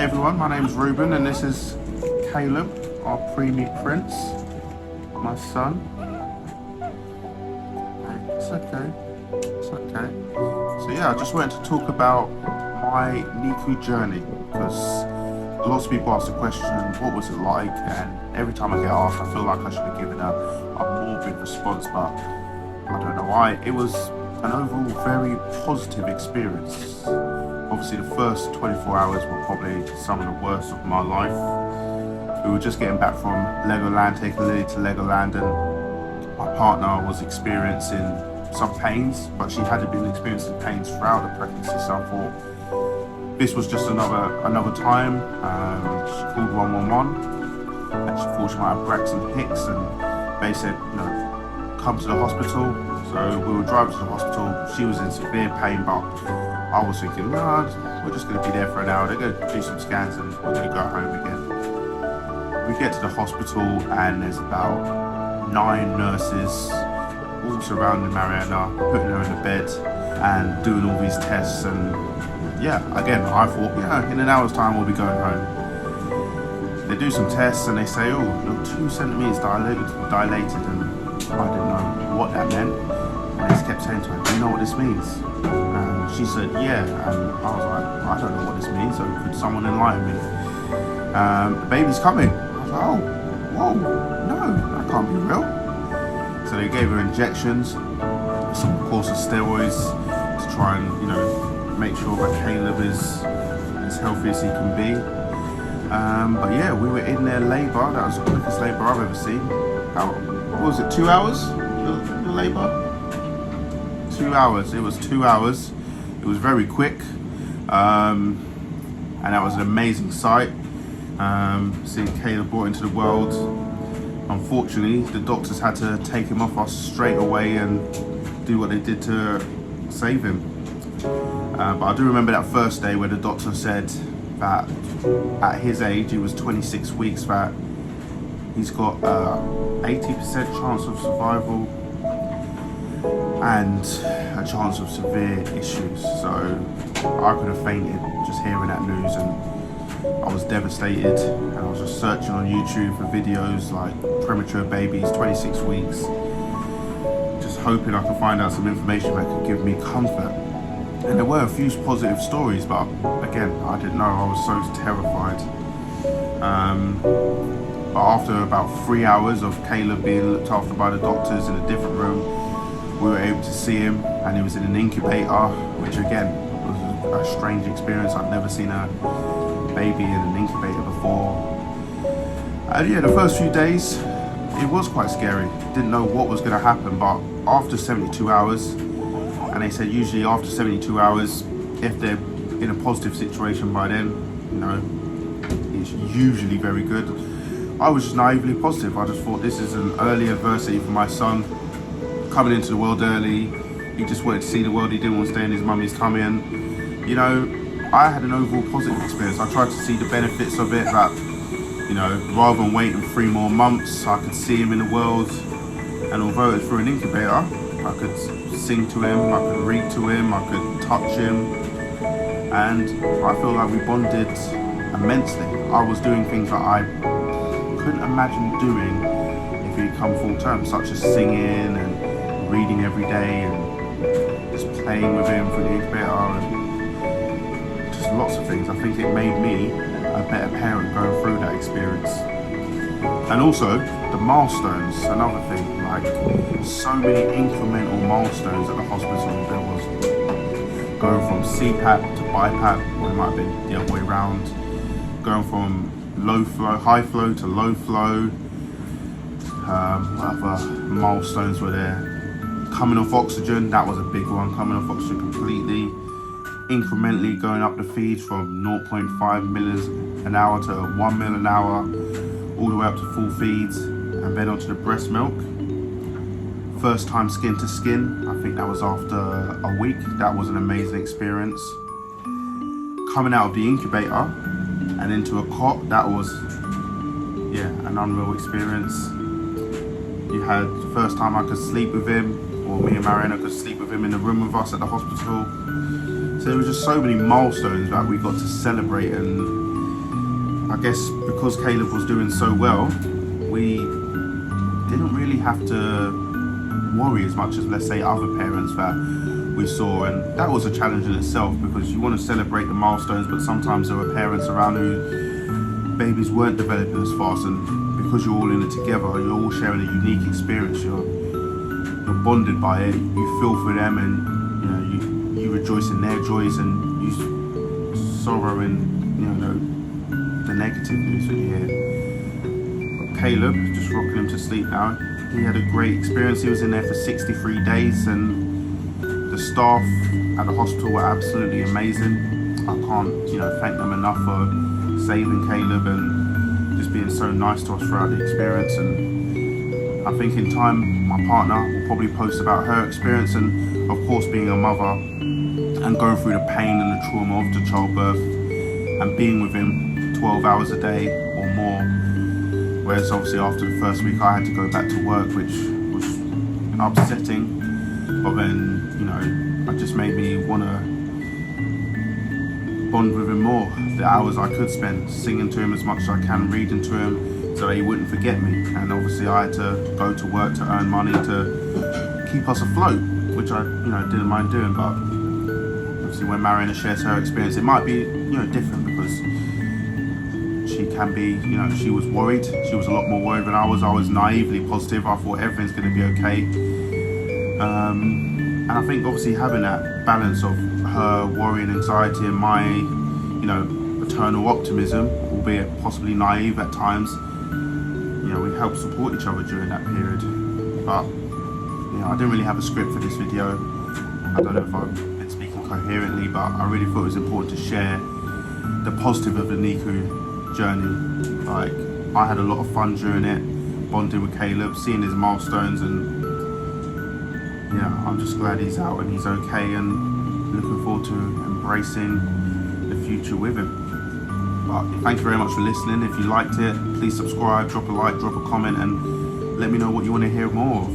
everyone, my name's Ruben and this is Caleb, our preemie prince, my son. It's okay, it's okay. So yeah, I just wanted to talk about my NICU journey because lots of people ask the question, what was it like? And every time I get asked, I feel like I should be giving a morbid response, but I don't know why. It was an overall very positive experience. Obviously the first 24 hours were probably some of the worst of my life. We were just getting back from Legoland, taking Lily to Legoland, and my partner was experiencing some pains, but she hadn't been experiencing pains throughout the pregnancy, so I thought this was just another time. She called 111 and she thought she might have Braxton Hicks, and they said, come to the hospital. So we were driving to the hospital. She was in severe pain, but I was thinking, no, we're just going to be there for an hour. They're going to do some scans and we're going to go home again. We get to the hospital and there's about 9 nurses all surrounding Mariana, putting her in the bed and doing all these tests. And yeah, again, I thought, in an hour's time we'll be going home. They do some tests and they say, oh, you're 2 centimeters dilated, and I didn't know what that meant. And I just kept saying to her, do you know what this means? And she said, yeah. And I was like, I don't know what this means, so could someone enlighten me? The baby's coming. I was like, oh, whoa, no, that can't be real. So they gave her injections, some course of steroids to try and, make sure that Caleb is as healthy as he can be. But yeah, we were in their labour. That was the quickest labour I've ever seen. What was it, 2 hours? The labour? 2 hours. It was 2 hours. It was very quick, and that was an amazing sight. Seeing Caleb brought into the world. Unfortunately, the doctors had to take him off us straight away and do what they did to save him. But I do remember that first day where the doctor said that at his age, he was 26 weeks, that he's got 80% chance of survival and a chance of severe issues. So I could have fainted just hearing that news, and I was devastated. And I was just searching on YouTube for videos like premature babies, 26 weeks, just hoping I could find out some information that could give me comfort. And there were a few positive stories, but again, I didn't know. I was so terrified. But after about 3 hours of Caleb being looked after by the doctors in a different room, we were able to see him, and he was in an incubator, which again was a strange experience. I'd never seen a baby in an incubator before. And yeah, the first few days, it was quite scary. Didn't know what was going to happen, but after 72 hours, and they said usually after 72 hours, if they're in a positive situation by then, it's usually very good. I was just naively positive. I just thought this is an early adversity for my son, coming into the world early. He just wanted to see the world. He didn't want to stay in his mummy's tummy. And, I had an overall positive experience. I tried to see the benefits of it, that, rather than waiting 3 more months, I could see him in the world. And although it was through an incubator, I could sing to him, I could read to him, I could touch him. And I feel like we bonded immensely. I was doing things that I couldn't imagine doing if he'd come full term, such as singing and reading every day and just playing with him through the incubator and just lots of things. I think it made me a better parent going through that experience. And also the milestones, another thing, like so many incremental milestones at the hospital. There was going from CPAP to BiPAP, or it might have been the other way around, going from high flow to low flow. What other milestones were there? Coming off oxygen, that was a big one. Coming off oxygen completely. Incrementally going up the feeds from 0.5 mils an hour to 1 mil an hour, all the way up to full feeds, and then onto the breast milk. First time skin to skin, I think that was after a week. That was an amazing experience. Coming out of the incubator and into a cot, that was, an unreal experience. You had the first time I could sleep with him, or me and Mariana could sleep with him in the room with us at the hospital. So there were just so many milestones that we got to celebrate, and I guess because Caleb was doing so well, we didn't really have to worry as much as, let's say, other parents that we saw, and that was a challenge in itself, because you want to celebrate the milestones, but sometimes there were parents around who babies weren't developing as fast, and because you're all in it together, you're all sharing a unique experience, you're bonded by it, you feel for them, and you rejoice in their joys, and you sorrow in the negative news that you hear. But Caleb, just rocking him to sleep now, he had a great experience. He was in there for 63 days, and the staff at the hospital were absolutely amazing. I can't thank them enough for saving Caleb and just being so nice to us throughout the experience. And I think in time my partner will probably post about her experience, and of course being a mother and going through the pain and the trauma of the childbirth and being with him 12 hours a day or more, whereas obviously after the first week I had to go back to work, which was upsetting, but then it just made me want to bond with him more. The hours I could spend singing to him as much as I can, reading to him so that he wouldn't forget me, and obviously I had to go to work to earn money to keep us afloat, which I didn't mind doing. But obviously when Mariana shares her experience, it might be different, because she can be, she was worried. She was a lot more worried than I was. I was naively positive. I thought everything's going to be okay. And I think obviously having that balance of her worry and anxiety and my, eternal optimism, albeit possibly naive at times, we helped support each other during that period. But I didn't really have a script for this video. I don't know if I've been speaking coherently, but I really thought it was important to share the positive of the NICU journey. Like, I had a lot of fun during it, bonding with Caleb, seeing his milestones, and I'm just glad he's out and he's okay, and looking forward to embracing the future with him. But thank you very much for listening. If you liked it, please subscribe, drop a like, drop a comment, and let me know what you want to hear more of.